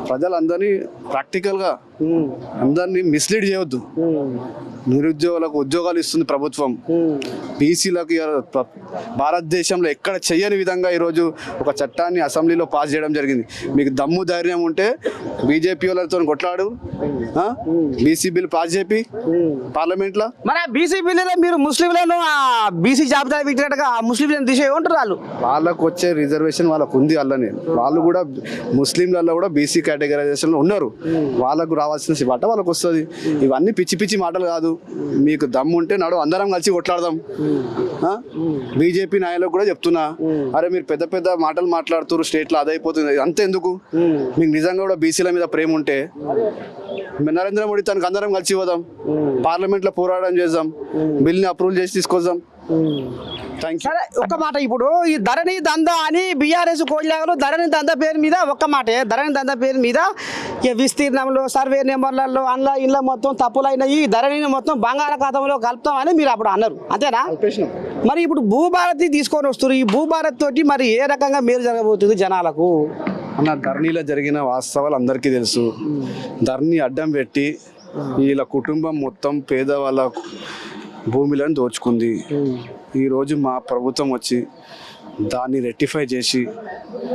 ప్రజలందరినీ ప్రాక్టికల్గా అందరినీ మిస్లీడ్ చేయవద్దు. నిరుద్యోగులకు ఉద్యోగాలు ఇస్తుంది ప్రభుత్వం. బీసీలకు భారతదేశంలో ఎక్కడ చెయ్యని విధంగా ఈరోజు ఒక చట్టాన్ని అసెంబ్లీలో పాస్ చేయడం జరిగింది. మీకు దమ్ము ధైర్యం ఉంటే బీజేపీ వాళ్ళతో కొట్లాడు, బీసీ బిల్ పాస్ చేపి పార్లమెంట్లో. మరి బీసీ బిల్లులో మీరు ముస్లింలను బీసీ జాబితా పెట్టినట్టుగా ముస్లింలను తీసే ఉంటారు వాళ్ళకు వచ్చే రిజర్వేషన్ వాళ్ళకు ఉంది. అల్లనే వాళ్ళు కూడా ముస్లింలలో కూడా బీసీ కేటగరైజేషన్లో ఉన్నారు. వాళ్ళకు రావాల్సిన వాట వాళ్ళకు వస్తుంది. ఇవన్నీ పిచ్చి పిచ్చి మాటలు కాదు. మీకు దమ్ము ఉంటే నాడు అందరం కలిసి కొట్లాడదాం. బీజేపీ నాయకులకు కూడా చెప్తున్నా, అరే మీరు పెద్ద పెద్ద మాటలు మాట్లాడుతున్నారు, స్టేట్లో అదైపోతుంది, అంతే ఎందుకు? మీకు నిజంగా కూడా బీసీల మీద ప్రేమ ఉంటే నరేంద్ర మోడీ తనకు అందరం కలిసి పోదాం, పార్లమెంట్లో పోరాటం చేద్దాం, బిల్ని అప్రూవల్ చేసి తీసుకొద్దాం. సరే, ఒక్క మాట, ఇప్పుడు ఈ ధరణి దందా అని బీఆర్ఎస్ కోళ్ళాగలు ధరణి దందా పేరు మీద ఒక్క మాటే, ధరణి దందా పేరు మీద విస్తీర్ణంలో సర్వే నెంబర్లలో అందులో ఇంట్లో మొత్తం తప్పులైనవి, ధరణిని మొత్తం బంగాళాఖాతంలో కలుపుతామని మీరు అప్పుడు అన్నారు, అంతేనా? మరి ఇప్పుడు భూభారతి తీసుకొని వస్తారు. ఈ భూభారత్ తోటి మరి ఏ రకంగా మేలు జరగబోతుంది జనాలకు? అన్న, ధరణిలో జరిగిన వాస్తవాలు అందరికీ తెలుసు. ధరణి అడ్డం పెట్టి వీళ్ళ కుటుంబం మొత్తం పేదవాళ్ళ భూమిలను దోచుకుంది. ఈరోజు మా ప్రభుత్వం వచ్చి దాన్ని రెక్టిఫై చేసి